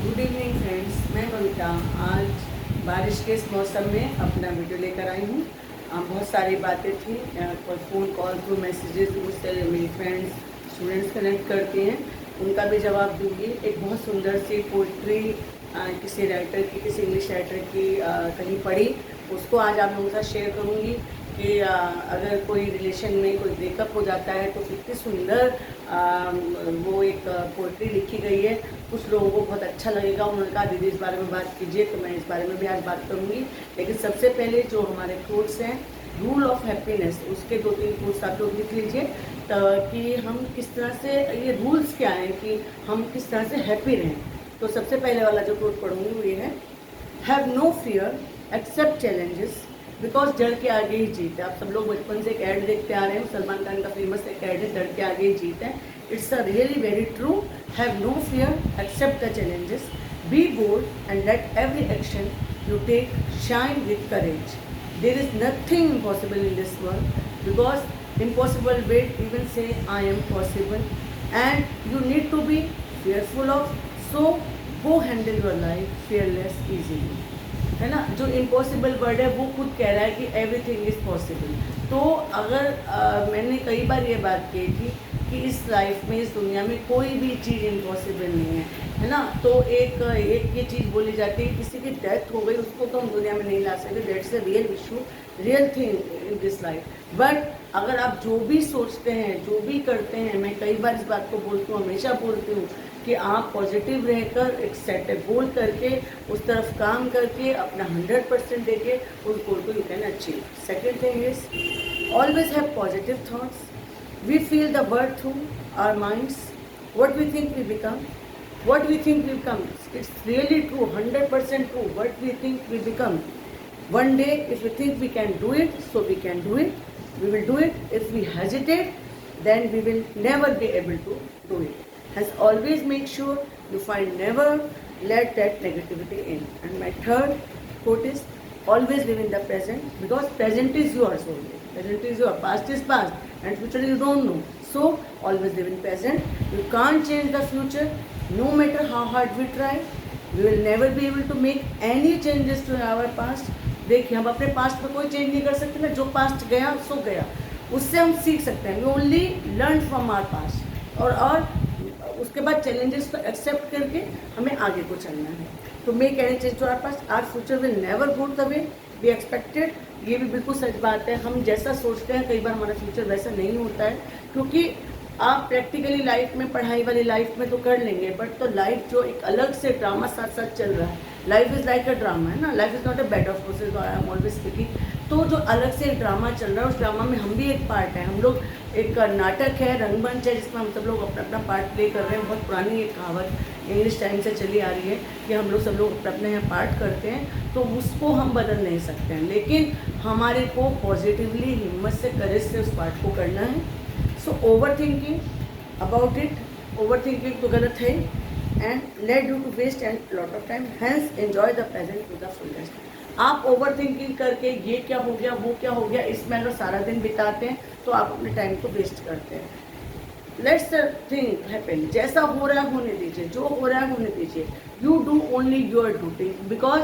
Good evening friends, मैं कविता आज बारिश के इस मौसम में अपना वीडियो लेकर आई हूँ। बहुत सारी बातें थी, फ़ोन कॉल थ्रू मैसेजेस मुझसे मेरी फ्रेंड्स स्टूडेंट्स कनेक्ट करते हैं, उनका भी जवाब दूँगी। एक बहुत सुंदर सी पोइट्री किसी राइटर की, किसी इंग्लिश राइटर की कहीं पढ़ी, उसको आज आप लोगों के साथ शेयर करूँगी कि अगर कोई रिलेशन में कोई ब्रेकअप हो जाता है तो कितनी सुंदर वो एक पोइट्री लिखी गई है। कुछ लोगों को बहुत अच्छा लगेगा, उन्होंने कहा दीदी इस बारे में बात कीजिए, तो मैं इस बारे में भी आज बात करूँगी। लेकिन सबसे पहले जो हमारे कोट्स हैं, रूल ऑफ हैप्पीनेस, उसके 2-3 कोट्स आप लोग लिख लीजिए कि हम किस तरह से, ये रूल्स क्या हैं कि हम किस तरह से हैप्पी रहें। तो सबसे पहले वाला जो कोट पढ़ूंगी वो ये है, have no fear except challenges because डर के आगे ही जीत है। आप सब लोग बचपन से एक ऐड देखते आ रहे हैं, सलमान खान का फेमस एक ऐड है, डर के आगे ही जीत है। It's a really very true. Have no fear except the challenges, be bold and let every action you take shine with courage. There is nothing impossible in this world because impossible will even say I am possible, and you need to be fearful of, so go handle your life fearless easily. है ना, जो impossible word है वो खुद कह रहा है कि एवरीथिंग इज़ पॉसिबल। तो अगर मैंने कई बार ये बात कही थी कि इस लाइफ में, इस दुनिया में कोई भी चीज़ इम्पॉसिबल नहीं है ना। तो एक ये चीज़ बोली जाती है, किसी की डेथ हो गई उसको तो हम दुनिया में नहीं ला सकते, that's a real issue, real thing in this life. But अगर आप जो भी सोचते हैं, जो भी करते हैं, मैं कई बार इस बात को बोलती हूँ, हमेशा बोलती हूँ कि आप पॉजिटिव रहकर एक सेट गोल करके उस तरफ काम करके अपना 100% देके उस गोल को you can achieve. Second thing is always have positive thoughts. We feel the world through our minds, what we think we become, what we think we become. It's really true, 100% true. What we think we become. One day if we think we can do it, so we can do it, we will do it. If we hesitate, then we will never be able to do it. Has always make sure you find, never let that negativity in. And my third quote is always live in the present, because present is yours only. Present is your, past is past, and future you don't know. So always live in present. You can't change the future. No matter how hard we try, we will never be able to make any changes to our past. देखिए, हम अपने past में कोई change नहीं कर सकते ना, जो पास्ट गया सो गया, उससे हम सीख सकते हैं। We only learn from our past, और उसके बाद चैलेंजेस को एक्सेप्ट करके हमें आगे को चलना है। तो make any change to our past, our future will never go the way we expected. ये भी बिल्कुल सच बात है, हम जैसा सोचते हैं कई बार हमारा फ्यूचर वैसा नहीं होता है, क्योंकि आप प्रैक्टिकली लाइफ में, पढ़ाई वाली लाइफ में तो कर लेंगे, बट तो लाइफ जो एक अलग से ड्रामा साथ साथ चल रहा है, life is like a drama, है ना, life is not a bed of रोसेस, I am always speaking. तो जो अलग से एक ड्रामा चल रहा है, उस ड्रामा में हम भी एक पार्ट है। हम लोग, एक नाटक है, रंगमंच है, जिसमें हम सब लोग अपना अपना पार्ट प्ले कर रहे हैं। बहुत पुरानी एक कहावत इंग्लिश टाइम से चली आ रही है कि हम लोग सब लोग अपने अपने यहाँ पार्ट करते हैं, तो उसको हम बदल नहीं सकते हैं, लेकिन हमारे को पॉजिटिवली, हिम्मत से, करेज से उस पार्ट को करना है। So over thinking about it, overthinking तो गलत है, and led you to waste and lot of time, hence enjoy the present to the fullest. आप ओवर थिंकिंग करके ये क्या हो गया, वो क्या हो गया, इसमें अगर सारा दिन बिताते हैं तो आप अपने टाइम को वेस्ट करते हैं। लेट्स थिंक हैपन, जैसा हो रहा है होने दीजिए, जो हो रहा है होने दीजिए। You do only your duty, because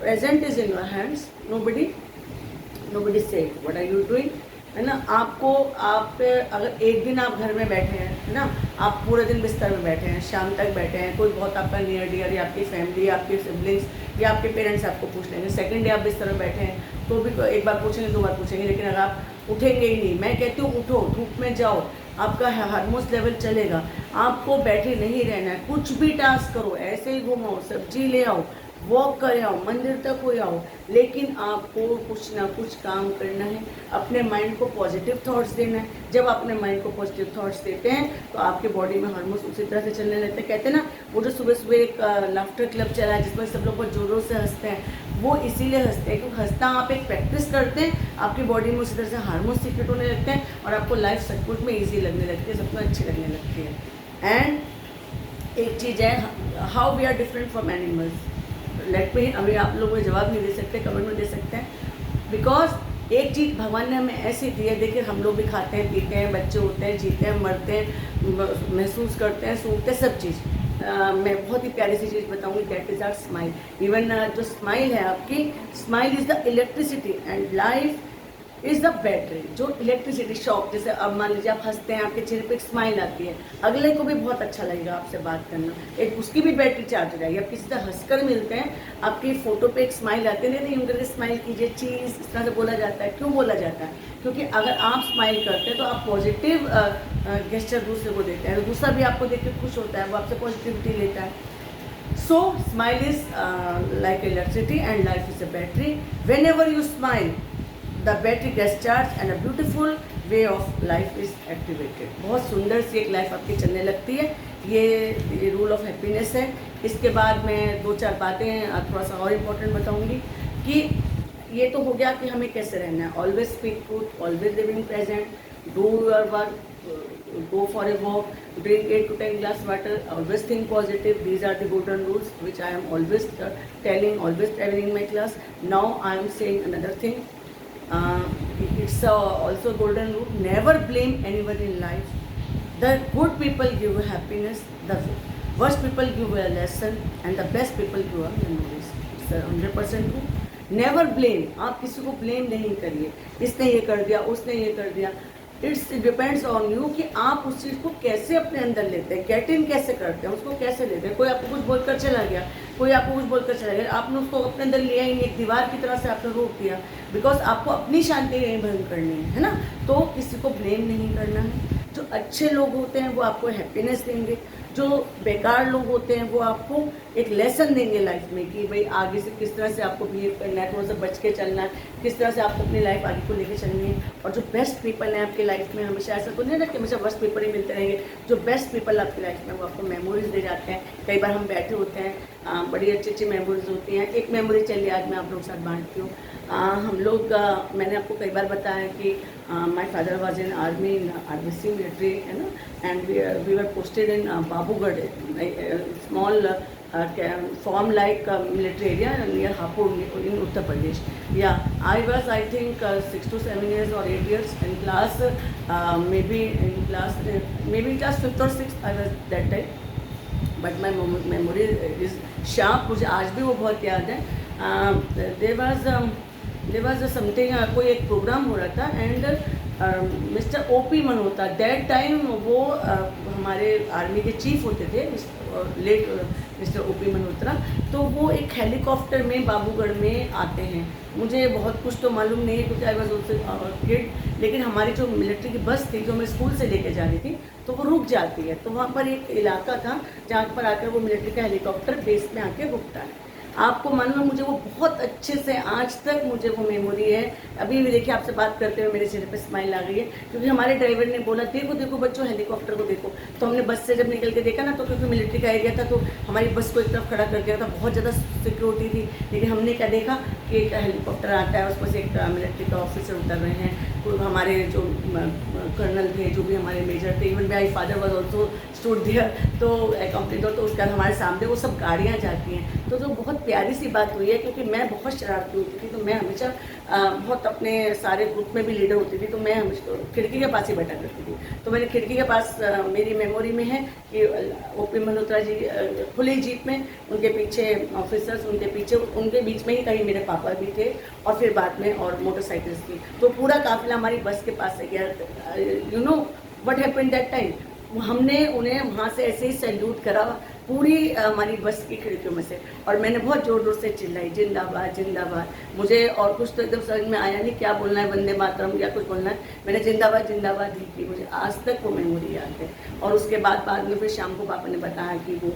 present is in your hands, nobody से व्हाट आर यू डूइंग, है ना। आपको, आप अगर एक दिन आप घर में बैठे हैं, है ना, आप पूरे दिन बिस्तर में बैठे हैं, शाम तक बैठे हैं, कोई बहुत आपका नियर डियर या आपकी फैमिली, आपके सिबलिंग्स या आपके पेरेंट्स आपको पूछ लेंगे। सेकंड डे आप बिस्तर में बैठे हैं तो भी एक बार पूछेंगे, 2 बार पूछेंगे, लेकिन अगर आप उठेंगे ही नहीं, मैं कहती हूँ उठो, धूप में जाओ, आपका हार्मोन्स लेवल चलेगा। आपको बैठे नहीं रहना है, कुछ भी टास्क करो, ऐसे ही घूमो, सब्जी ले आओ, वॉक कर आओ, मंदिर तक हो आओ, लेकिन आपको कुछ ना कुछ काम करना है, अपने माइंड को पॉजिटिव थॉट्स देना है। जब अपने माइंड को पॉजिटिव थॉट्स देते हैं तो आपके बॉडी में हार्मोन्स उसी तरह से चलने लगते हैं। कहते हैं ना, वो जो सुबह सुबह एक लाफ्टर क्लब चला है जिसमें सब लोग बहुत जोरों से हंसते हैं, वो इसीलिए हंसते हैं क्योंकि हंसना आप एक प्रैक्टिस करते हैं, आपकी बॉडी में उसी तरह से हार्मोन्स सीक्रेट होने लगते हैं और आपको लाइफ सब कुछ में ईजी लगने लगती है, सब कुछ अच्छी लगने लगती है। एंड एक चीज़ है, how we are different from animals. Let me अभी आप लोग जवाब नहीं दे सकते, कमेंट में दे सकते हैं। बिकॉज एक चीज़ भगवान ने हमें ऐसी दी है, देखिए हम लोग भी खाते हैं, पीते हैं, बच्चे होते हैं, जीते हैं, मरते हैं, महसूस करते हैं, सूखते हैं, सब चीज़, मैं बहुत ही प्यारी सी चीज़ बताऊंगी, that is our smile. Even जो स्माइल है आपकी, smile is the electricity and life is the battery. जो इलेक्ट्रिसिटी शॉक, जैसे अब मान लीजिए आप हंसते हैं, आपके चेहरे पे एक स्माइल आती है, अगले को भी बहुत अच्छा लगेगा आपसे बात करना, एक उसकी भी बैटरी चार्ज हो जाएगी। आप किसी से हंसकर मिलते हैं, आपकी फ़ोटो पे एक स्माइल आती है, नहीं उनके स्माइल कीजिए चीज़, इस तरह से बोला जाता है। क्यों बोला जाता है? क्योंकि अगर आप स्माइल करते हैं तो आप पॉजिटिव गेस्चर दूसरे को देते हैं, दूसरा भी आपको देख के खुश होता है, वो आपसे पॉजिटिविटी लेता है। So smile is like electricity and life is a battery. Whenever you smile, the battery gets charged and a beautiful way of life is activated. बहुत सुंदर सी एक लाइफ आपकी चलने लगती है। ये रूल ऑफ हैप्पीनेस है। इसके बाद मैं 2-4 बातें थोड़ा सा और इम्पोर्टेंट बताऊंगी कि ये तो हो गया कि हमें कैसे रहना है। Always speak truth, always live in present, do your work, go for a walk, drink 8 to 10 glass water, always think positive. These are the golden rules which I am always telling, always telling in my class. Now I am saying another thing. It's also a golden rule. Never blame anyone in life. The good people give you happiness, the worst people give you a lesson, and the best people give you memories. It's 100% true. Never blame. आप किसी को blame नहीं करिए, इसने ये कर दिया, उसने ये कर दिया। इट्स डिपेंड्स ऑन यू कि आप उस चीज़ को कैसे अपने अंदर लेते हैं, गेट इन कैसे करते हैं, उसको कैसे लेते हैं। कोई आपको कुछ बोलकर चला गया, कोई आपको कुछ बोलकर चला गया, आपने उसको अपने अंदर लिया ही नहीं, एक दीवार की तरह से आपने रोक दिया, बिकॉज आपको अपनी शांति नहीं भंग करनी है ना। तो किसी को ब्लेम नहीं करना है। जो अच्छे लोग होते हैं वो आपको हैप्पीनेस देंगे, जो बेकार लोग होते हैं वो आपको एक लेसन देंगे लाइफ में कि भाई आगे से किस तरह से आपको बिहेव करना है, थोड़ा सा बच के चलना है, किस तरह से आपको अपनी लाइफ आगे को लेके चलनी है। और जो बेस्ट पीपल हैं आपकी लाइफ में, हमेशा ऐसा तो नहीं ना कि हमेशा वर्स्ट पीपल ही मिलते रहेंगे। जो बेस्ट पीपल आपकी लाइफ में वो आपको मेमोरीज दे जाते हैं। कई बार हम बैठे होते हैं, बड़ी अच्छी अच्छी मेमोरीज होती हैं। एक मेमोरी चलिए आज मैं आप लोगों के साथ बांटती हूँ। हम लोग मैंने आपको कई बार बताया कि my father was in army, in RBC military, है ना, and we were posted in Babugarh, small farm like military area near Hapur in Uttar Pradesh. Yeah, I was I think 6 to 7 years or 8 years in class, maybe in class 5th or 6th I was that time. But my memory is sharp, मुझे आज भी वो बहुत याद है। there was something, कोई एक programme हो रहा था and mister OP Malhotra that time वो हमारे आर्मी के चीफ होते थे, लेट मिस्टर ओपी मल्होत्रा। तो वो एक हेलीकॉप्टर में बाबूगढ़ में आते हैं। मुझे बहुत कुछ तो मालूम नहीं है क्योंकि आई वॉज ऑल्सो किड, लेकिन हमारी जो मिलिट्री की बस थी जो मैं स्कूल से लेके जा रही थी तो वो रुक जाती है। तो वहाँ पर एक इलाका था जहाँ पर आकर वो मिलिट्री का हेलीकॉप्टर बेस में आके रुकता है। आपको मालूम है, मुझे वो बहुत अच्छे से आज तक मुझे वो मेमोरी है। अभी भी देखिए आपसे बात करते हुए मेरे चेहरे पे स्माइल आ गई है, क्योंकि हमारे ड्राइवर ने बोला देखो देखो बच्चों हेलीकॉप्टर को देखो। तो हमने बस से जब निकल के देखा ना, तो क्योंकि मिलिट्री का एरिया था तो हमारी बस को एक तरफ खड़ा कर दिया था, बहुत ज़्यादा सिक्योरिटी थी। लेकिन हमने क्या देखा कि एक हेलीकॉप्टर आता है, उसमें से एक मिलिट्री का ऑफिसर उतर रहे हैं, हमारे जो कर्नल थे, जो भी हमारे मेजर थे, even my father was also stood there, तो कंप्लीट। तो उसके बाद हमारे सामने वो सब गाड़ियाँ जाती हैं। तो बहुत प्यारी सी बात हुई है, क्योंकि मैं बहुत शरारती होती थी, तो मैं हमेशा बहुत अपने सारे ग्रुप में भी लीडर होती थी, तो मैं हमेशा खिड़की के पास ही बैठा करती थी। तो मैंने खिड़की के पास मेरी मेमोरी में है कि ओपी मल्होत्रा जी खुली जीप में, उनके पीछे ऑफिसर्स, उनके पीछे उनके बीच में ही कहीं मेरे पापा भी थे, और फिर बाद में और मोटरसाइकिल्स थी। तो पूरा काफिला हमारी बस के पास से गया। You know what happened that time, हमने उन्हें वहाँ से ऐसे ही सैल्यूट करा पूरी हमारी बस की खिड़कियों में से, और मैंने बहुत ज़ोर ज़ोर से चिल्लाई जिंदाबाद जिंदाबाद। मुझे और कुछ तो एकदम समझ में आया नहीं क्या बोलना है, वंदे मातरम या कुछ बोलना है, मैंने जिंदाबाद जिंदाबाद ही की। मुझे आज तक वो मेमोरी याद है। और उसके बाद में फिर शाम को पापा ने बताया कि वो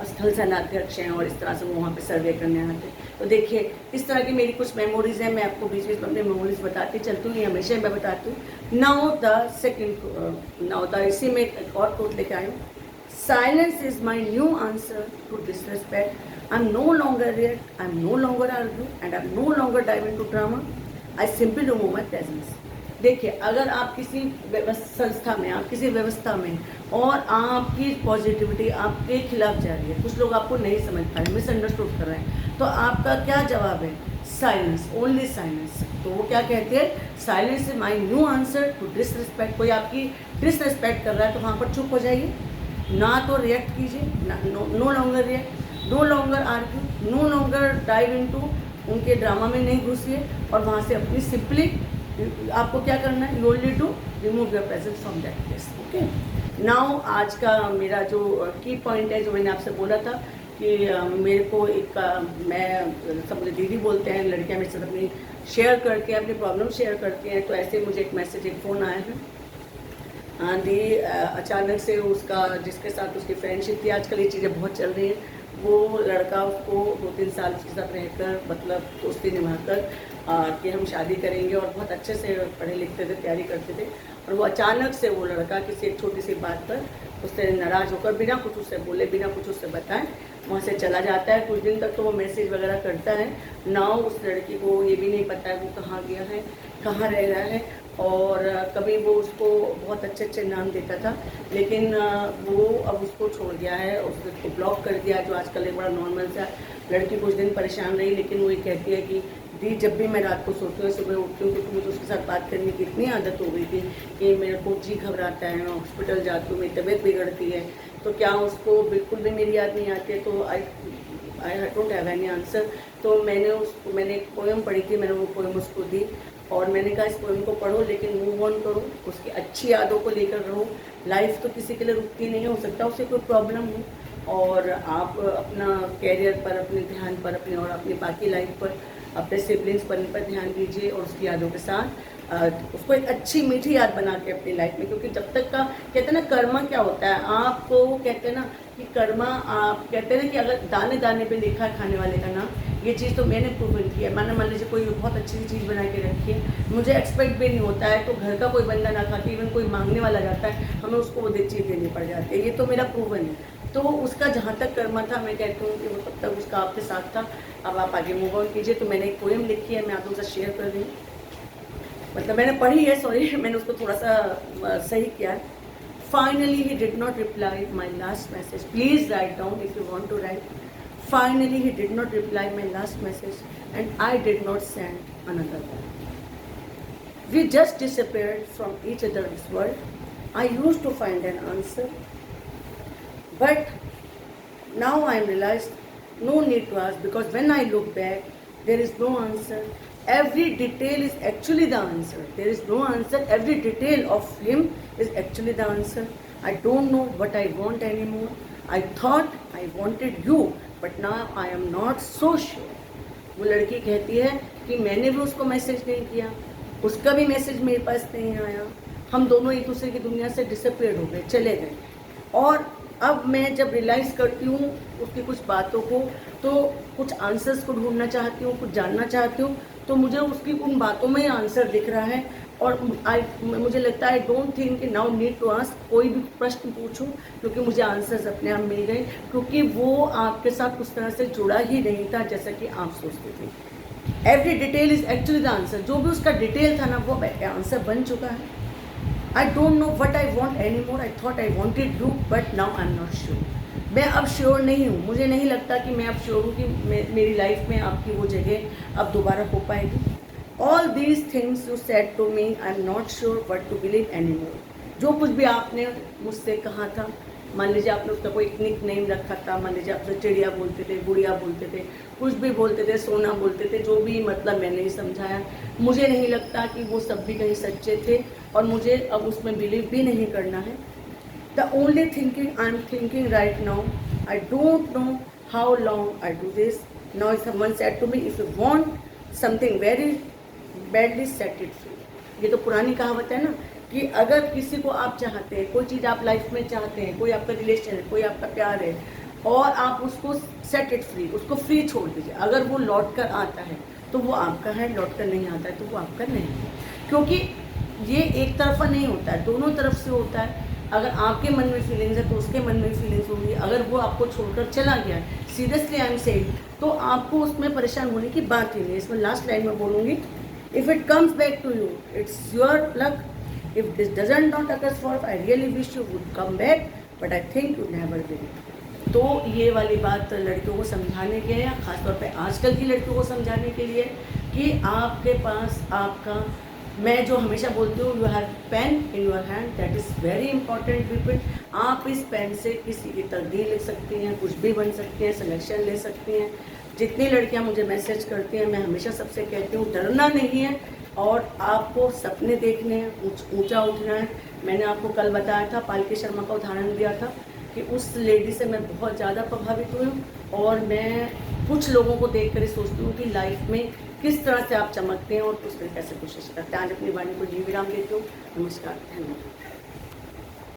स्थल सेनाध्यक्ष हैं और इस तरह से वो वहाँ पे सर्वे करने आते। तो देखिए इस तरह की मेरी कुछ मेमोरीज़ हैं, मैं आपको बीच बीच में अपनी मेमोरीज बताती चलती हूँ, ये हमेशा मैं बताती हूँ। नाउ द इसी में एक और कोट लेके आई हूँ। Silence is my new answer to disrespect. I'm no longer react, I'm no longer argue, and I'm no longer dive into drama. I simply remove my presence. देखिए, अगर आप किसी संस्था में, आप किसी व्यवस्था में, और आपकी पॉजिटिविटी आपके खिलाफ जा रही है, कुछ लोग आपको नहीं समझ पा रहे, मिसअंडरस्टूड कर रहे हैं, तो आपका क्या जवाब है? Silence, only silence. तो वो क्या कहते हैं? Silence is my new answer to disrespect. कोई आपकी डिसरिस्पेक्ट कर रहा है तो वहाँ पर चुप हो जाइए। ना तो रिएक्ट कीजिए, no longer react, no longer argue, no longer dive into उनके ड्रामा में नहीं घुसिए, और वहाँ से अपनी सिंपली आपको क्या करना है, you only to remove your presence from that place. Okay, now आज का मेरा जो की पॉइंट है, जो मैंने आपसे बोला था कि मेरे को एक मैं सब मुझे दीदी बोलते हैं, लड़कियां मेरे साथ अपनी शेयर करके अपनी प्रॉब्लम शेयर करती हैं, तो ऐसे मुझे एक मैसेज, एक फ़ोन आया है। हाँ दी, अचानक से उसका जिसके साथ उसकी फ्रेंडशिप थी, आजकल ये चीज़ें बहुत चल रही हैं, वो लड़का उसको 2-3 साल उसके साथ रहकर मतलब दोस्ती निभाकर कि हम शादी करेंगे, और बहुत अच्छे से पढ़े लिखते थे, तैयारी करते थे, और वो अचानक से वो लड़का किसी एक छोटी सी बात पर उससे नाराज़ होकर बिना कुछ उससे बोले, बिना कुछ उससे बताए वहाँ से चला जाता है। कुछ दिन तक तो वो मैसेज वगैरह करता है, ना उस लड़की को ये भी नहीं पता है वो कहाँ गया है, कहाँ रह रहा है, और कभी वो उसको बहुत अच्छे अच्छे नाम देता था, लेकिन वो अब उसको छोड़ गया है, उसको ब्लॉक कर दिया, जो आजकल एक बड़ा नॉर्मल सा। लड़की कुछ दिन परेशान रही, लेकिन वो ये कहती है कि दी, जब भी मैं रात को सोती हूँ, सुबह उठती हूँ, क्योंकि मुझे उसके साथ बात करने की इतनी आदत हो गई थी कि मेरे को जी घबराता है, मैं हॉस्पिटल जाती हूँ, मेरी तबीयत बिगड़ती है, तो क्या उसको बिल्कुल भी मेरी याद नहीं आती है, तो I don't have any answer. तो मैंने एक पोएम पढ़ी थी, मैंने वो पोएम उसको दी, और मैंने कहा इस पोएम को पढ़ो, लेकिन मूव ऑन करो, उसकी अच्छी यादों को लेकर रहो। लाइफ तो किसी के लिए रुकती नहीं, हो सकता उसे कोई प्रॉब्लम हो, और आप अपना कैरियर पर, अपने ध्यान पर, अपने और अपनी बाकी लाइफ पर, अपने सिबलिंग्स पर ध्यान दीजिए, और उसकी यादों के साथ उसको एक अच्छी मीठी याद बना के अपनी लाइफ में, क्योंकि जब तक का कहते हैं ना, कर्मा क्या होता है, आपको कहते हैं ना कि कर्मा, आप कहते हैं ना कि अगर दाने दाने पे लिखा है खाने वाले का नाम, ये चीज़ तो मैंने प्रूवन की है। मान लीजिए कोई बहुत अच्छी चीज़ बना के रखी है, मुझे एक्सपेक्ट भी नहीं होता है, तो घर का कोई बंदा ना खा के, इवन कोई मांगने वाला जाता है, हमें उसको वो चीज़ देनी पड़ जाती है, ये तो मेरा प्रूवन है। तो उसका जहाँ तक कर्मा था, मैं कहती हूँ कि वो तब तक उसका आपके साथ था, अब आप आगे मूव ऑन कीजिए। तो मैंने एक पोएम लिखी है, मैं आप लोगों से शेयर कर रही हूँ, मतलब मैंने पढ़ी है, सॉरी मैंने उसको थोड़ा सा सही किया है। Finally he did not reply my last message. Please write down if you want to write. Finally he did not reply my last message, and I did not send another one. We just disappeared from each other's world. I used to find an answer, but now I realized no need to ask, because when I look back, there is no answer. Every detail is actually the answer. There is no answer. Every detail of him is actually the answer. I don't know what I want anymore. I thought I wanted you, but now I am not so sure. वो लड़की कहती है कि मैंने भी उसको message नहीं किया, उसका भी मैसेज मेरे पास नहीं आया, हम दोनों एक दूसरे की दुनिया से डिसअपियर हो गए, चले गए। और अब मैं जब रियलाइज़ करती हूँ उसकी कुछ बातों को, तो कुछ आंसर्स को ढूंढना चाहती हूँ, कुछ जानना चाहती हूँ, तो मुझे उसकी उन बातों में आंसर दिख रहा है। और मुझे लगता है आई डोंट थिंक कि नाउ नीड टू आस्क, कोई भी प्रश्न पूछूं, क्योंकि मुझे आंसर्स अपने आप मिल गए, क्योंकि वो आपके साथ उस तरह से जुड़ा ही नहीं था जैसा कि आप सोचते थे। Every detail is actually the answer. जो भी उसका डिटेल था ना, वो आंसर बन चुका है। I don't know what I want any more. I thought I wanted you, but now I am not sure. मैं अब श्योर नहीं हूँ, मुझे नहीं लगता कि मैं अब श्योर हूँ कि मेरी लाइफ में आपकी वो जगह अब दोबारा हो पाएगी। All these things you said to me, I am not sure what to believe anymore. जो कुछ भी आपने मुझसे कहा था, मान लीजिए आपने उसका कोई निक नेम रखा था, मान लीजिए आपसे चिड़िया बोलते थे, गुड़िया बोलते थे, कुछ भी बोलते थे, सोना बोलते थे, जो भी मतलब मैंने नहीं समझाया, मुझे नहीं लगता कि वो सब भी कहीं सच्चे थे, और मुझे अब उसमें बिलीव भी नहीं करना है। The only thinking I am thinking right now, I don't know how long I do this. Now someone said to me, if you want something very badly, set it free. ये तो पुरानी कहावत है ना, कि अगर किसी को आप चाहते हैं, कोई चीज़ आप लाइफ में चाहते हैं, कोई आपका रिलेशन है, कोई आपका प्यार है, और आप उसको सेट इट फ्री, उसको फ्री छोड़ दीजिए। अगर वो लौट कर आता है तो वो आपका है, लौट कर नहीं आता है तो वो आपका नहीं है, क्योंकि ये एक तरफा नहीं होता है, दोनों तरफ से होता है। अगर आपके मन में फीलिंग्स है तो उसके मन में फीलिंग्स होंगी। अगर वो आपको छोड़कर चला गया, सीरियसली आई एम सेइंग, तो आपको उसमें परेशान होने की बात ही नहीं। इसमें लास्ट लाइन में बोलूँगी, if it comes back to you, it's your luck. If this doesn't not occurs for, I really wish you would come back, but I think you never will. तो ये वाली बात लड़कियों को समझाने के लिए, ख़ासतौर पे आजकल की लड़कियों को समझाने के लिए, कि आपके पास आपका मैं जो हमेशा बोलती हूँ, you have pain in your hand, that is very important people. आप इस पेन से किसी की तकदीर लिख सकती हैं, कुछ भी बन सकती हैं, सिलेक्शन ले सकती हैं। जितनी लड़कियाँ मुझे मैसेज करती हैं, मैं हमेशा सबसे कहती हूँ डरना नहीं है और आपको सपने देखने हैं, ऊंचा उठना है। मैंने आपको कल बताया था, पालकी शर्मा का उदाहरण दिया था कि उस लेडी से मैं बहुत ज़्यादा प्रभावित हुई हूँ और मैं कुछ लोगों को देख कर ही सोचती हूँ कि लाइफ में किस तरह से आप चमकते हैं और उसमें कैसे कोशिश करते हैं। आज अपनी वाणी को जी विराम देती हूँ। नमस्कार, धन्यवाद।